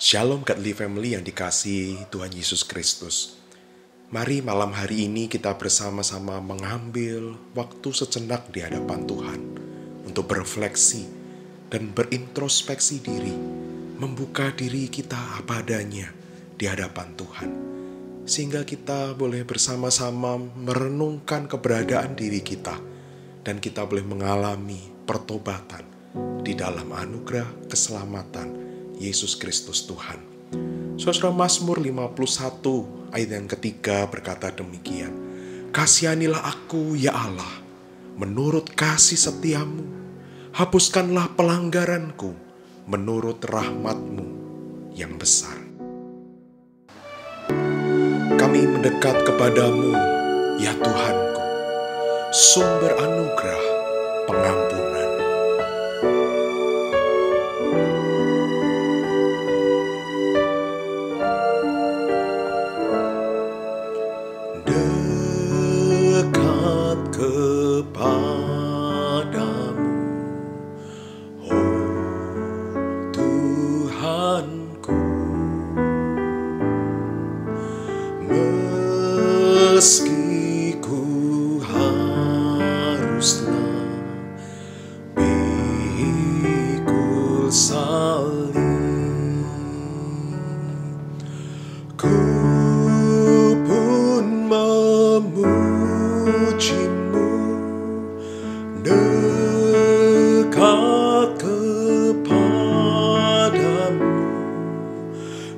Shalom Godly Family yang dikasihi Tuhan Yesus Kristus. Mari malam hari ini kita bersama-sama mengambil waktu sejenak di hadapan Tuhan untuk berefleksi dan berintrospeksi diri, membuka diri kita apa adanya di hadapan Tuhan, sehingga kita boleh bersama-sama merenungkan keberadaan diri kita dan kita boleh mengalami pertobatan di dalam anugerah keselamatan Yesus Kristus Tuhan. Saudara, Mazmur 51 ayat yang ketiga berkata demikian, "Kasihanilah aku ya Allah, menurut kasih setiamu, hapuskanlah pelanggaranku, menurut rahmatmu yang besar." Kami mendekat kepadamu, ya Tuhanku, sumber anugerah pengampunan. Dekat kepadamu, oh Tuhanku, meski ku haruslah pikul salib, ku pun memujimu. Dekat kepadamu,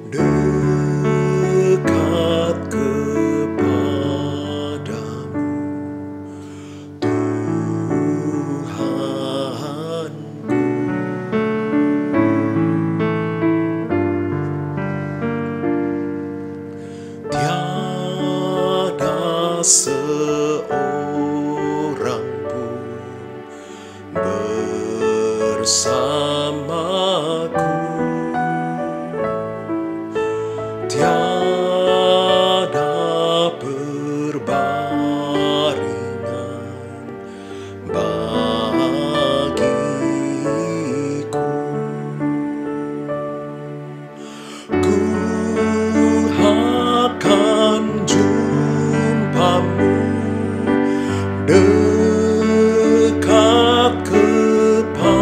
dekat kepadamu, Tuhanku. Tiada seorang pun bersamaku, tiada berbaringan bagiku. Ku akan jumpamu dekat kepadamu,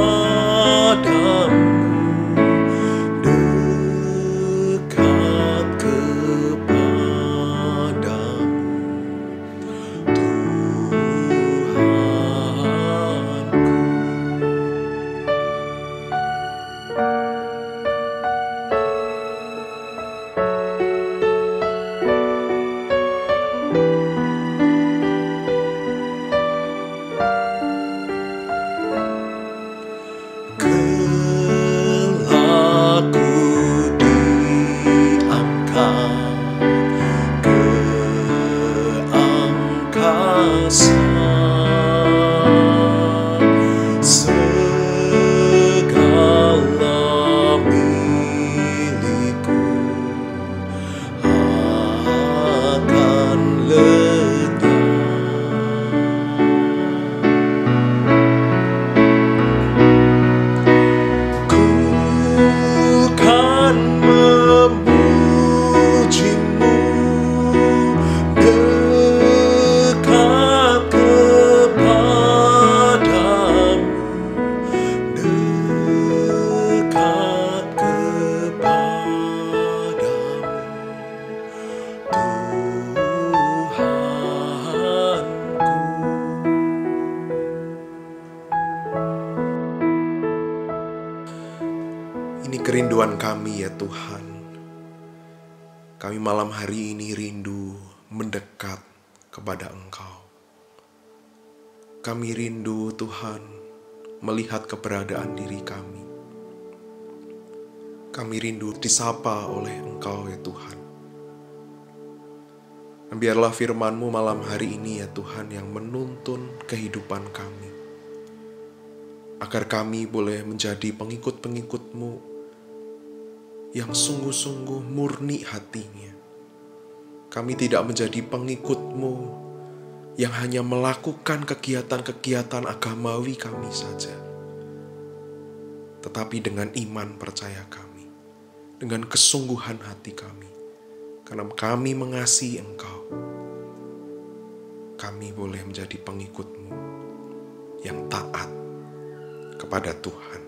dekat kepadamu, Tuhanku. Kelak ku diangkat ke angkasa, segala milikku akan lenyap. Ku kan memujimu dekat kepadamu, dekat kepadamu, Tuhanku. Ini kerinduan kami ya Tuhan. Kami malam hari ini rindu mendekat kepada Engkau. Kami rindu Tuhan melihat keberadaan diri kami. Kami rindu disapa oleh Engkau ya Tuhan. Dan biarlah firman-Mu malam hari ini ya Tuhan yang menuntun kehidupan kami, agar kami boleh menjadi pengikut-pengikut-Mu yang sungguh-sungguh murni hatinya. Kami tidak menjadi pengikut-Mu yang hanya melakukan kegiatan-kegiatan agamawi kami saja, tetapi dengan iman percaya kami dengan kesungguhan hati kami. Karena kami mengasihi Engkau, kami boleh menjadi pengikut-Mu yang taat kepada Tuhan.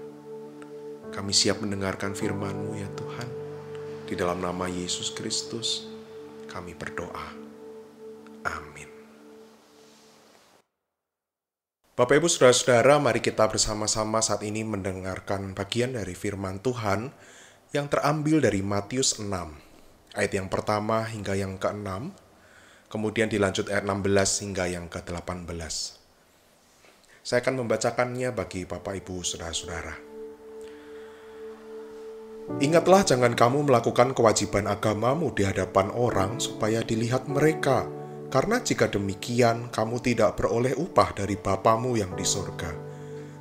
Kami siap mendengarkan firman-Mu ya Tuhan. Di dalam nama Yesus Kristus, kami berdoa. Amin. Bapak Ibu Saudara-saudara, mari kita bersama-sama saat ini mendengarkan bagian dari firman Tuhan yang terambil dari Matius 6, ayat yang pertama hingga yang ke-6, kemudian dilanjut ayat 16 hingga yang ke-18. Saya akan membacakannya bagi Bapak Ibu Saudara-saudara. Ingatlah, jangan kamu melakukan kewajiban agamamu di hadapan orang supaya dilihat mereka, karena jika demikian kamu tidak beroleh upah dari Bapamu yang di sorga.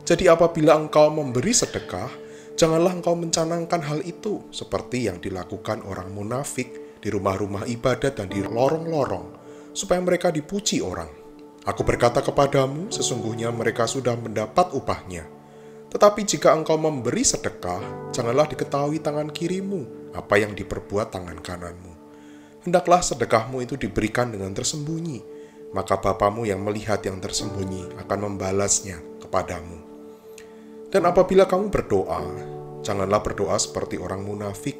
Jadi apabila engkau memberi sedekah, janganlah engkau mencanangkan hal itu seperti yang dilakukan orang munafik di rumah-rumah ibadat dan di lorong-lorong, supaya mereka dipuji orang. Aku berkata kepadamu, sesungguhnya mereka sudah mendapat upahnya. Tetapi jika engkau memberi sedekah, janganlah diketahui tangan kirimu apa yang diperbuat tangan kananmu. Hendaklah sedekahmu itu diberikan dengan tersembunyi, maka Bapamu yang melihat yang tersembunyi akan membalasnya kepadamu. Dan apabila kamu berdoa, janganlah berdoa seperti orang munafik.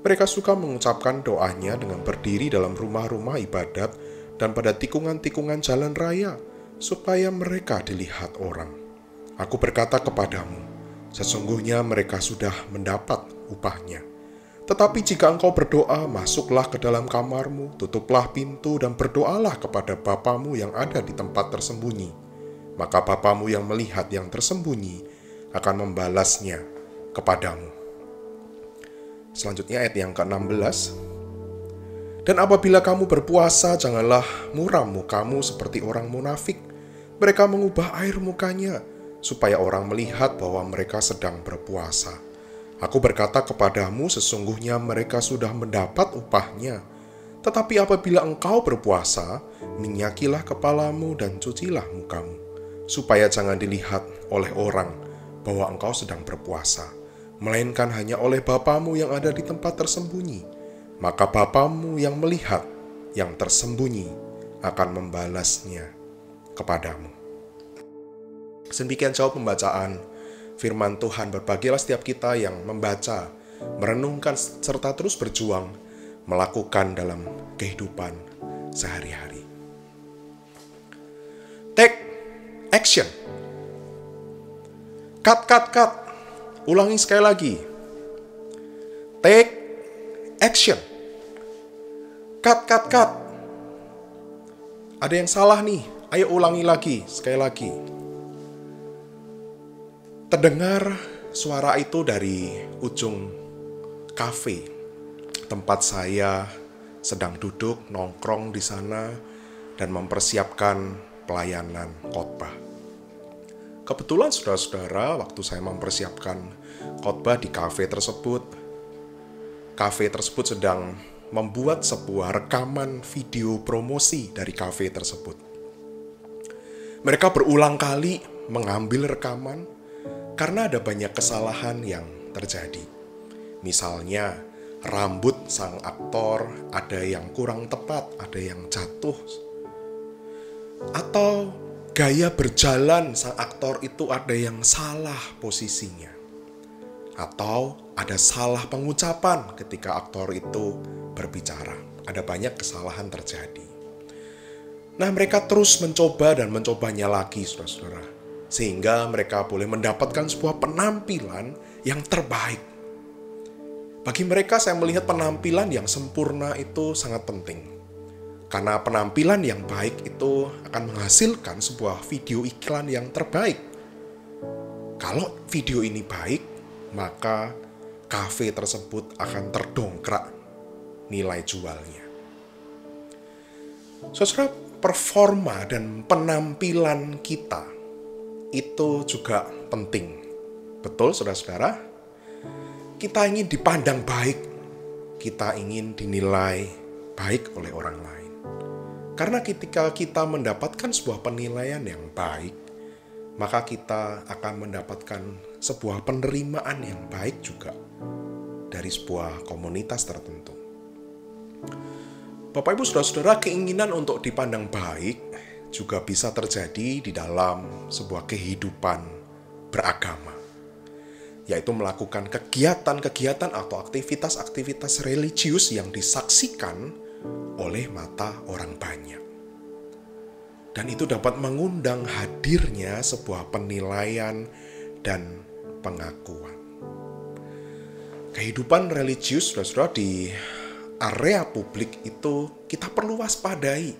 Mereka suka mengucapkan doanya dengan berdiri dalam rumah-rumah ibadat dan pada tikungan-tikungan jalan raya, supaya mereka dilihat orang. Aku berkata kepadamu, sesungguhnya mereka sudah mendapat upahnya. Tetapi jika engkau berdoa, masuklah ke dalam kamarmu, tutuplah pintu dan berdoalah kepada Bapamu yang ada di tempat tersembunyi. Maka Bapamu yang melihat yang tersembunyi akan membalasnya kepadamu. Selanjutnya ayat yang ke-16. Dan apabila kamu berpuasa, janganlah muram mukamu seperti orang munafik. Mereka mengubah air mukanya, supaya orang melihat bahwa mereka sedang berpuasa. Aku berkata kepadamu, sesungguhnya mereka sudah mendapat upahnya. Tetapi apabila engkau berpuasa, minyakilah kepalamu dan cucilah mukamu, supaya jangan dilihat oleh orang bahwa engkau sedang berpuasa, melainkan hanya oleh Bapamu yang ada di tempat tersembunyi. Maka Bapamu yang melihat yang tersembunyi akan membalasnya kepadamu. Sedemikian jauh pembacaan firman Tuhan. Berbahagialah setiap kita yang membaca, merenungkan, serta terus berjuang melakukan dalam kehidupan sehari-hari. Take action. Cut. Ulangi sekali lagi. Take action. Cut. Ada yang salah nih. Ayo ulangi lagi, sekali lagi. Terdengar suara itu dari ujung kafe tempat saya sedang duduk nongkrong di sana dan mempersiapkan pelayanan khotbah. Kebetulan saudara-saudara, waktu saya mempersiapkan khotbah di kafe tersebut sedang membuat sebuah rekaman video promosi dari kafe tersebut. Mereka berulang kali mengambil rekaman karena ada banyak kesalahan yang terjadi. Misalnya, rambut sang aktor ada yang kurang tepat, ada yang jatuh. Atau gaya berjalan sang aktor itu ada yang salah posisinya. Atau ada salah pengucapan ketika aktor itu berbicara. Ada banyak kesalahan terjadi. Nah, mereka terus mencoba dan mencobanya lagi, saudara-saudara. Sehingga mereka boleh mendapatkan sebuah penampilan yang terbaik. Bagi mereka, saya melihat penampilan yang sempurna itu sangat penting. Karena penampilan yang baik itu akan menghasilkan sebuah video iklan yang terbaik. Kalau video ini baik, maka kafe tersebut akan terdongkrak nilai jualnya. Saudara, performa dan penampilan kita itu juga penting. Betul, saudara-saudara? Kita ingin dipandang baik. Kita ingin dinilai baik oleh orang lain. Karena ketika kita mendapatkan sebuah penilaian yang baik, maka kita akan mendapatkan sebuah penerimaan yang baik juga dari sebuah komunitas tertentu. Bapak Ibu Saudara-saudara, keinginan untuk dipandang baik juga bisa terjadi di dalam sebuah kehidupan beragama, yaitu melakukan kegiatan-kegiatan atau aktivitas-aktivitas religius yang disaksikan oleh mata orang banyak. Dan itu dapat mengundang hadirnya sebuah penilaian dan pengakuan. Kehidupan religius, saudara-saudara, di area publik itu kita perlu waspadai,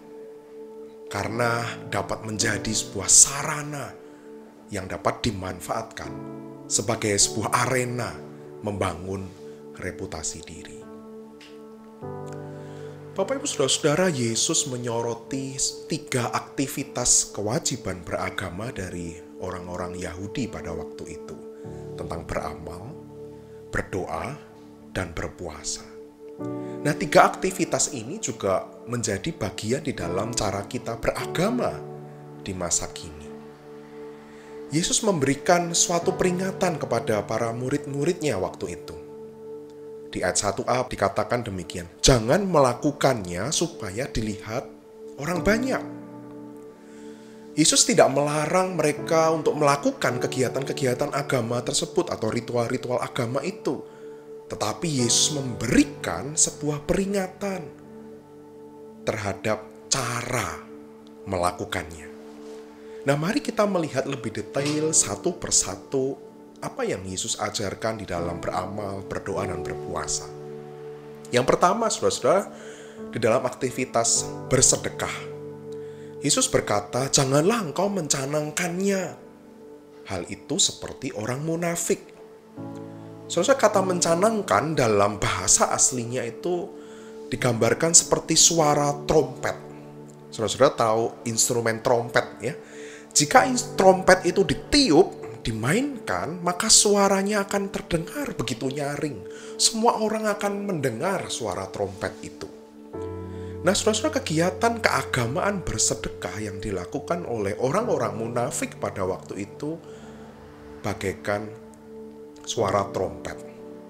karena dapat menjadi sebuah sarana yang dapat dimanfaatkan sebagai sebuah arena membangun reputasi diri. Bapak Ibu Saudara-saudara, Yesus menyoroti 3 aktivitas kewajiban beragama dari orang-orang Yahudi pada waktu itu, tentang beramal, berdoa, dan berpuasa. Nah, 3 aktivitas ini juga menjadi bagian di dalam cara kita beragama di masa kini. Yesus memberikan suatu peringatan kepada para murid-muridnya waktu itu. Di ayat 1a dikatakan demikian, jangan melakukannya supaya dilihat orang banyak. Yesus tidak melarang mereka untuk melakukan kegiatan-kegiatan agama tersebut atau ritual-ritual agama itu. Tetapi Yesus memberikan sebuah peringatan terhadap cara melakukannya. Nah, mari kita melihat lebih detail satu persatu apa yang Yesus ajarkan di dalam beramal, berdoa, dan berpuasa. Yang pertama, saudara-saudara, di dalam aktivitas bersedekah. Yesus berkata, janganlah engkau mencanangkannya. Hal itu seperti orang munafik. Saudara, kata mencanangkan dalam bahasa aslinya itu digambarkan seperti suara trompet. Saudara-saudara tahu instrumen trompet ya. Jika trompet itu ditiup, dimainkan, maka suaranya akan terdengar begitu nyaring. Semua orang akan mendengar suara trompet itu. Nah, saudara-saudara, kegiatan keagamaan bersedekah yang dilakukan oleh orang-orang munafik pada waktu itu bagaikan suara trompet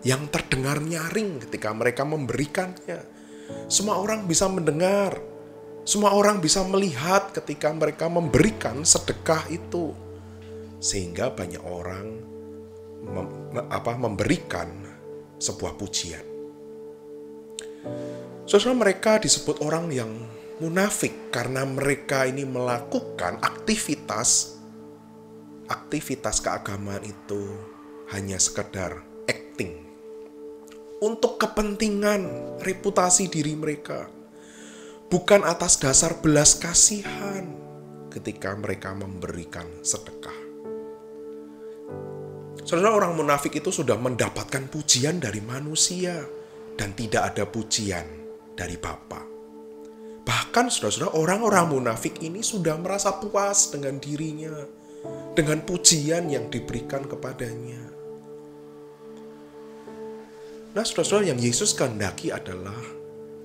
yang terdengar nyaring ketika mereka memberikannya. Semua orang bisa mendengar, semua orang bisa melihat ketika mereka memberikan sedekah itu. Sehingga banyak orang memberikan sebuah pujian. Saudara, mereka disebut orang yang munafik karena mereka ini melakukan aktivitas keagamaan itu hanya sekedar acting untuk kepentingan reputasi diri mereka, bukan atas dasar belas kasihan ketika mereka memberikan sedekah. Saudara, orang munafik itu sudah mendapatkan pujian dari manusia dan tidak ada pujian dari Bapa. Bahkan saudara-saudara, orang-orang munafik ini sudah merasa puas dengan dirinya, dengan pujian yang diberikan kepadanya. Nah, saudara-saudara, yang Yesus kehendaki adalah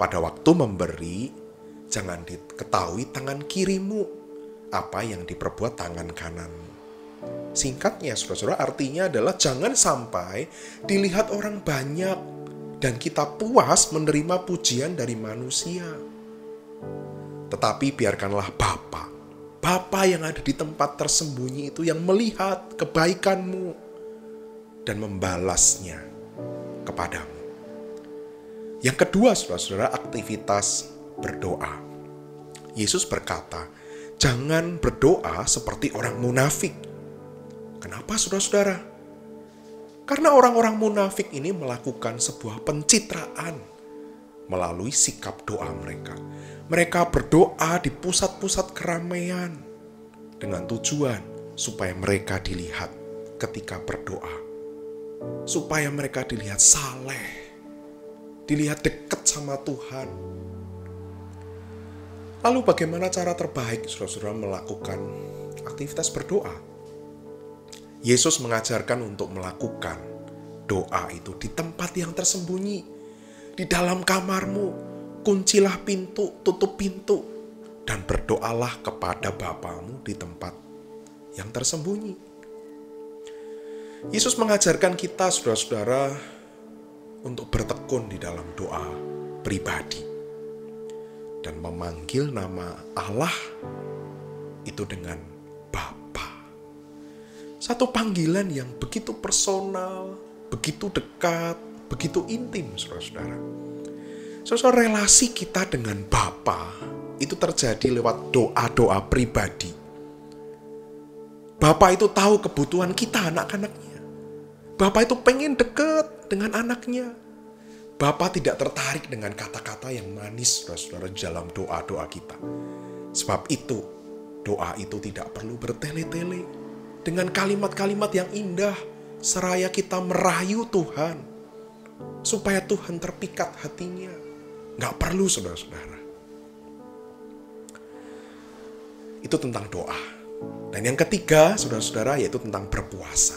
pada waktu memberi, jangan diketahui tangan kirimu apa yang diperbuat tangan kananmu. Singkatnya, saudara-saudara, artinya adalah jangan sampai dilihat orang banyak dan kita puas menerima pujian dari manusia. Tetapi biarkanlah Bapa yang ada di tempat tersembunyi itu yang melihat kebaikanmu dan membalasnya kepadamu. Yang kedua, saudara-saudara, aktivitas berdoa. Yesus berkata, jangan berdoa seperti orang munafik. Kenapa, saudara-saudara? Karena orang-orang munafik ini melakukan sebuah pencitraan melalui sikap doa mereka. Mereka berdoa di pusat-pusat keramaian dengan tujuan supaya mereka dilihat ketika berdoa. Supaya mereka dilihat saleh, dilihat dekat sama Tuhan. Lalu bagaimana cara terbaik, saudara-saudara, melakukan aktivitas berdoa? Yesus mengajarkan untuk melakukan doa itu di tempat yang tersembunyi, di dalam kamarmu. Kuncilah pintu, tutup pintu, dan berdoalah kepada Bapamu di tempat yang tersembunyi. Yesus mengajarkan kita, saudara-saudara, untuk bertekun di dalam doa pribadi dan memanggil nama Allah itu dengan Bapa. Satu panggilan yang begitu personal, begitu dekat, begitu intim, saudara-saudara. Saudara, relasi kita dengan Bapa itu terjadi lewat doa-doa pribadi. Bapa itu tahu kebutuhan kita, anak-anaknya. Bapa itu pengen dekat dengan anaknya. Bapa tidak tertarik dengan kata-kata yang manis, saudara-saudara, dalam doa-doa kita. Sebab itu, doa itu tidak perlu bertele-tele. Dengan kalimat-kalimat yang indah, seraya kita merayu Tuhan. Supaya Tuhan terpikat hatinya. Nggak perlu, saudara-saudara. Itu tentang doa. Dan yang ketiga, saudara-saudara, yaitu tentang berpuasa.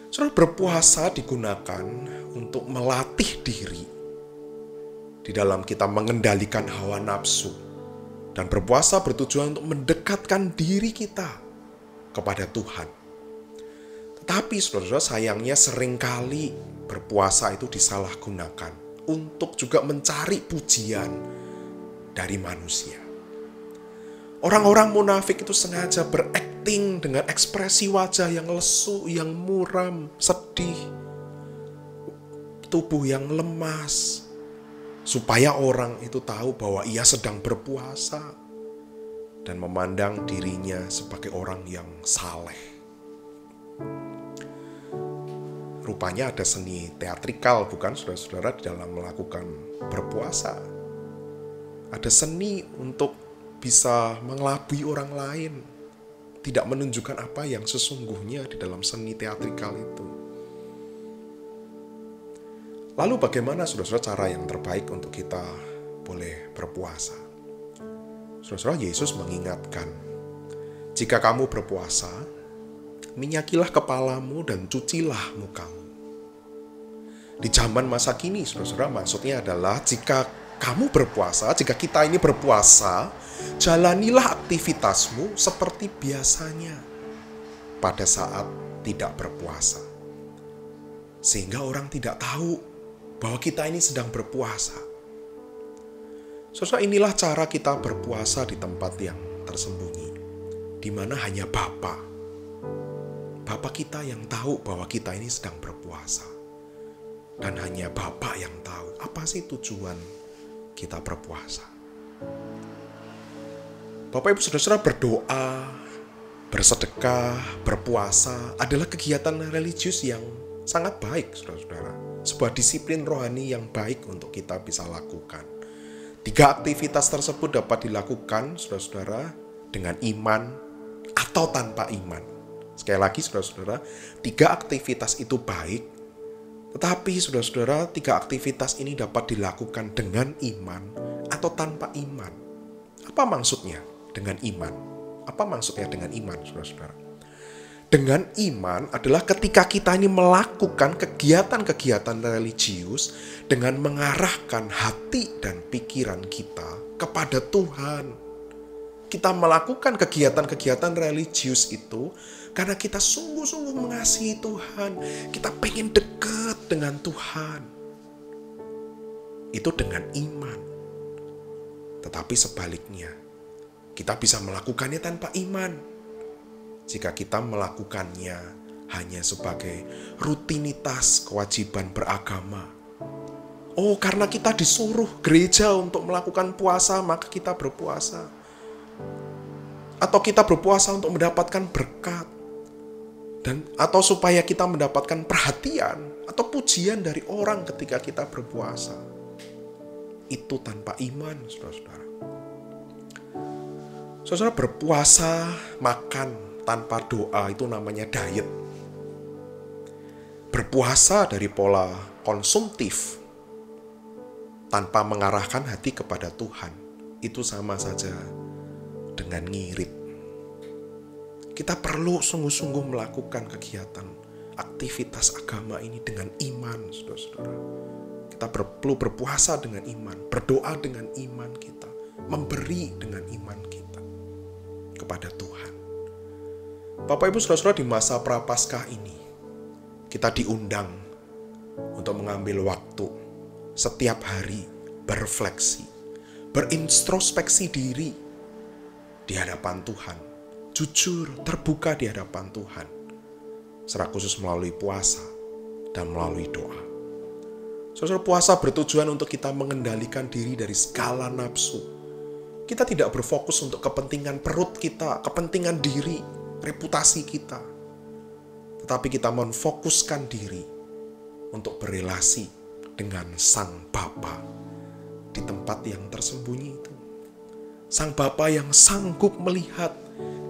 Saudara, berpuasa digunakan untuk melatih diri di dalam kita mengendalikan hawa nafsu. Dan berpuasa bertujuan untuk mendekatkan diri kita kepada Tuhan. Tetapi saudara-saudara, sayangnya seringkali berpuasa itu disalahgunakan untuk juga mencari pujian dari manusia. Orang-orang munafik itu sengaja berakting dengan ekspresi wajah yang lesu, yang muram, sedih, tubuh yang lemas, supaya orang itu tahu bahwa ia sedang berpuasa dan memandang dirinya sebagai orang yang saleh. Rupanya ada seni teatrikal, bukan saudara-saudara, di dalam melakukan berpuasa. Ada seni untuk bisa mengelabui orang lain, tidak menunjukkan apa yang sesungguhnya di dalam seni teatrikal itu. Lalu bagaimana saudara-saudara cara yang terbaik untuk kita boleh berpuasa? Saudara-saudara, Yesus mengingatkan, jika kamu berpuasa, minyakilah kepalamu dan cucilah mukamu. Di zaman masa kini, saudara-saudara, maksudnya adalah jika kamu berpuasa, jika kita ini berpuasa, jalanilah aktivitasmu seperti biasanya pada saat tidak berpuasa. Sehingga orang tidak tahu bahwa kita ini sedang berpuasa. Saudara, inilah cara kita berpuasa di tempat yang tersembunyi, di mana hanya Bapa kita yang tahu bahwa kita ini sedang berpuasa. Dan hanya Bapa yang tahu apa sih tujuan kita berpuasa. Bapak Ibu Saudara-saudara, berdoa, bersedekah, berpuasa adalah kegiatan religius yang sangat baik, saudara-saudara. Sebuah disiplin rohani yang baik untuk kita bisa lakukan. 3 aktivitas tersebut dapat dilakukan, saudara-saudara, dengan iman atau tanpa iman. Sekali lagi, saudara-saudara, 3 aktivitas itu baik. Tetapi saudara-saudara, 3 aktivitas ini dapat dilakukan dengan iman atau tanpa iman. Apa maksudnya dengan iman? Apa maksudnya dengan iman, saudara-saudara? Dengan iman adalah ketika kita ini melakukan kegiatan-kegiatan religius dengan mengarahkan hati dan pikiran kita kepada Tuhan. Kita melakukan kegiatan-kegiatan religius itu karena kita sungguh-sungguh mengasihi Tuhan. Kita pengen dekat dengan Tuhan. Itu dengan iman. Tetapi sebaliknya, kita bisa melakukannya tanpa iman. Jika kita melakukannya hanya sebagai rutinitas kewajiban beragama. Oh, karena kita disuruh gereja untuk melakukan puasa, maka kita berpuasa. Atau kita berpuasa untuk mendapatkan berkat. Atau supaya kita mendapatkan perhatian atau pujian dari orang ketika kita berpuasa. Itu tanpa iman, saudara-saudara. Saudara, berpuasa, makan tanpa doa itu namanya diet. Berpuasa dari pola konsumtif tanpa mengarahkan hati kepada Tuhan, itu sama saja dengan ngirit. Kita perlu sungguh-sungguh melakukan kegiatan aktivitas agama ini dengan iman, saudara-saudara. Kita perlu berpuasa dengan iman, berdoa dengan iman kita, memberi dengan iman kita kepada Tuhan. Bapak Ibu Saudara-saudara, di masa Prapaskah ini kita diundang untuk mengambil waktu setiap hari berefleksi, berintrospeksi diri di hadapan Tuhan, jujur, terbuka di hadapan Tuhan, secara khusus melalui puasa dan melalui doa. Saudara, puasa bertujuan untuk kita mengendalikan diri dari segala nafsu. Kita tidak berfokus untuk kepentingan perut kita, kepentingan diri, reputasi kita. Tetapi kita memfokuskan diri untuk berelasi dengan Sang Bapa di tempat yang tersembunyi itu. Sang Bapa yang sanggup melihat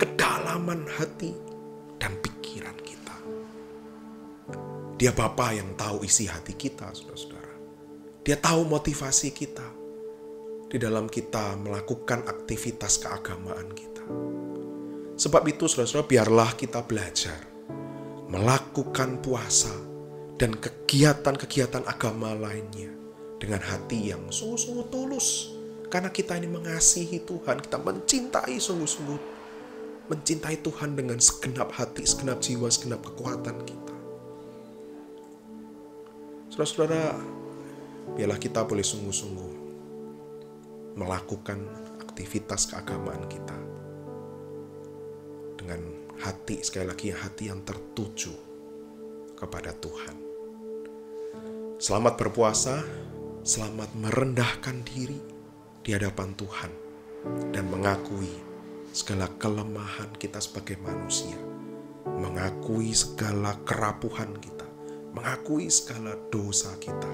kedalaman hati dan pikiran kita. Dia Bapa yang tahu isi hati kita, saudara-saudara. Dia tahu motivasi kita di dalam kita melakukan aktivitas keagamaan kita. Sebab itu, saudara-saudara, biarlah kita belajar melakukan puasa dan kegiatan-kegiatan agama lainnya dengan hati yang sungguh-sungguh tulus. Karena kita ini mengasihi Tuhan, kita mencintai sungguh-sungguh. Mencintai Tuhan dengan segenap hati, segenap jiwa, segenap kekuatan kita. Saudara-saudara, biarlah kita boleh sungguh-sungguh melakukan aktivitas keagamaan kita dengan hati, sekali lagi hati yang tertuju kepada Tuhan. Selamat berpuasa, selamat merendahkan diri di hadapan Tuhan dan mengakui segala kelemahan kita sebagai manusia, mengakui segala kerapuhan kita, mengakui segala dosa kita,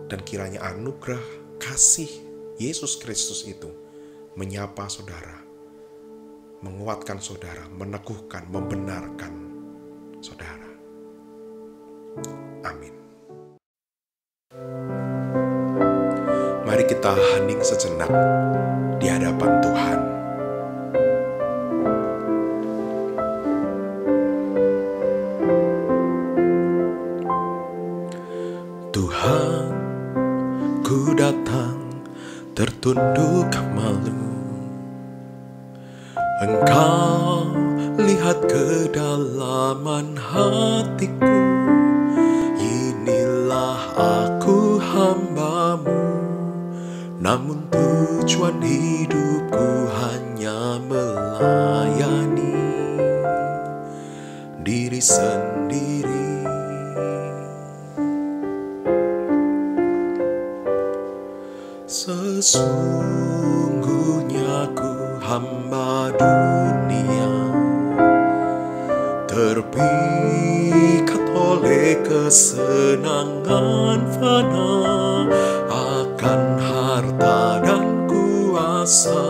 dan kiranya anugerah kasih Yesus Kristus itu menyapa saudara, menguatkan saudara, meneguhkan, membenarkan saudara. Amin. Mari kita hening sejenak di hadapan Tuhan. Tuhan, ku datang tertunduk malu. Engkau lihat kedalaman hatiku. Inilah aku hamba-Mu, namun tujuan hidupku hanya melayani diri sendiri. Sesungguhnya ku hamba dunia, terpikat oleh kesenangan fana, akan harta dan kuasa,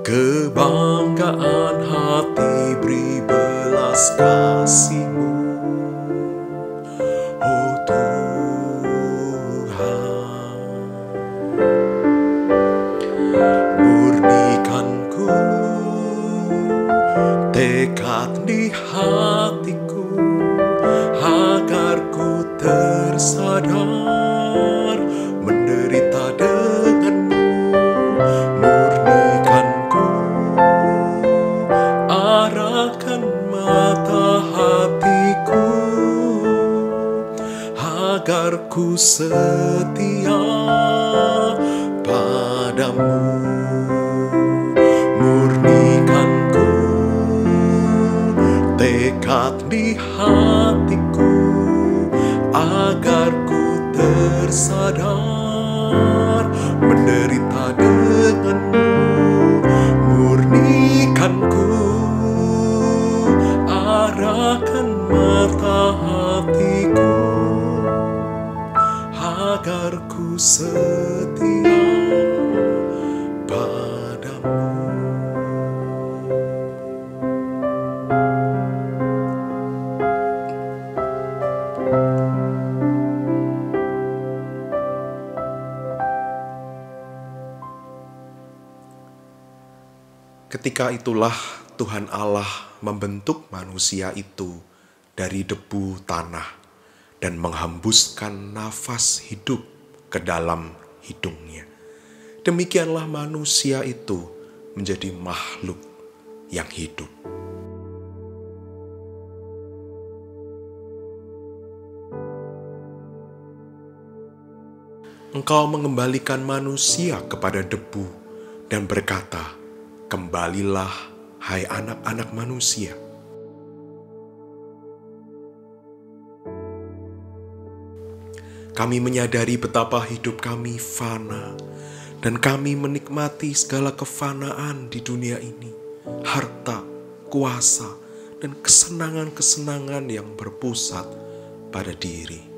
kebanggaan hati beri belas kasih-Mu. Oh Tuhan, murnikanku tekad di hatiku, agar ku tersadar menderita dengan-Mu. Murnikanku, arahkan mata hatiku, agar ku setia padamu. Murnikanku tekad di hatiku, agar ku tersadar menderita dengan-Mu. Murnikanku, arahkan mata hatiku, agar ku setia padamu. Ketika itulah Tuhan Allah membentuk manusia itu dari debu tanah dan menghembuskan nafas hidup ke dalam hidungnya. Demikianlah manusia itu menjadi makhluk yang hidup. Engkau mengembalikan manusia kepada debu dan berkata, "Kembalilah, hai anak-anak manusia." Kami menyadari betapa hidup kami fana, dan kami menikmati segala kefanaan di dunia ini, harta, kuasa, dan kesenangan-kesenangan yang berpusat pada diri.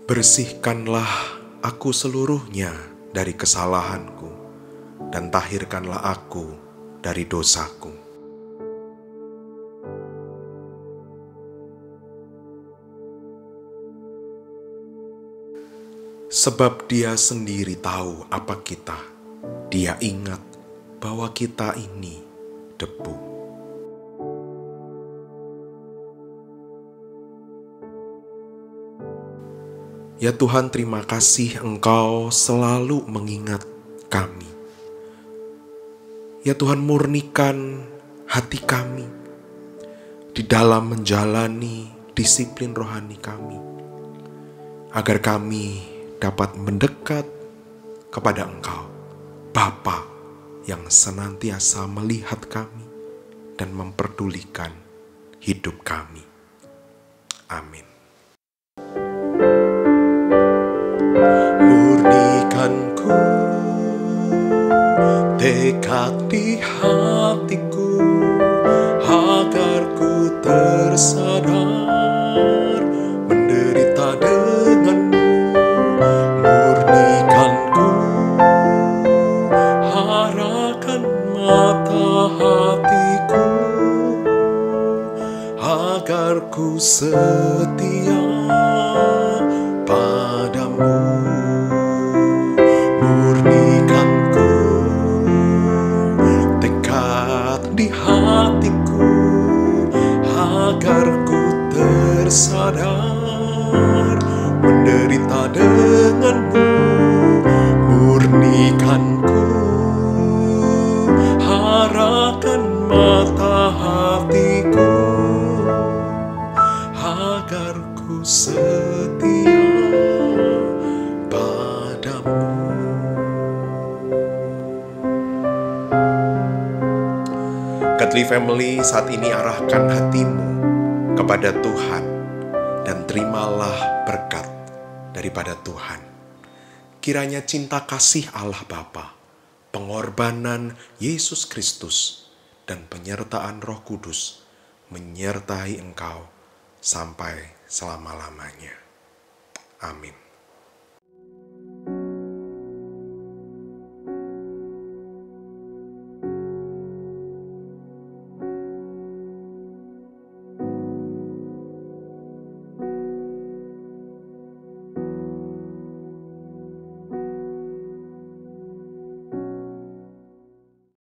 Bersihkanlah aku seluruhnya dari kesalahanku, dan tahirkanlah aku dari dosaku. Sebab Dia sendiri tahu apa kita. Dia ingat bahwa kita ini debu. Ya Tuhan, terima kasih Engkau selalu mengingat kami. Ya Tuhan, murnikan hati kami di dalam menjalani disiplin rohani kami, agar kami dapat mendekat kepada Engkau, Bapa yang senantiasa melihat kami dan memperdulikan hidup kami. Amin. Murnikanku tekad di hatiku, agar ku tersadar menderita denganmu. Murnikanku, arahkan mata hatiku, agar ku setia padamu. Murnikanku tekad di hatiku, agar ku tersadar menderita denganmu. Murnikanku, arahkan mata hatiku, agar ku setia padamu. Godly Family, saat ini arahkan hatimu kepada Tuhan dan terimalah berkat daripada Tuhan. Kiranya cinta kasih Allah Bapa, pengorbanan Yesus Kristus, dan penyertaan Roh Kudus menyertai engkau sampai selama-lamanya. Amin.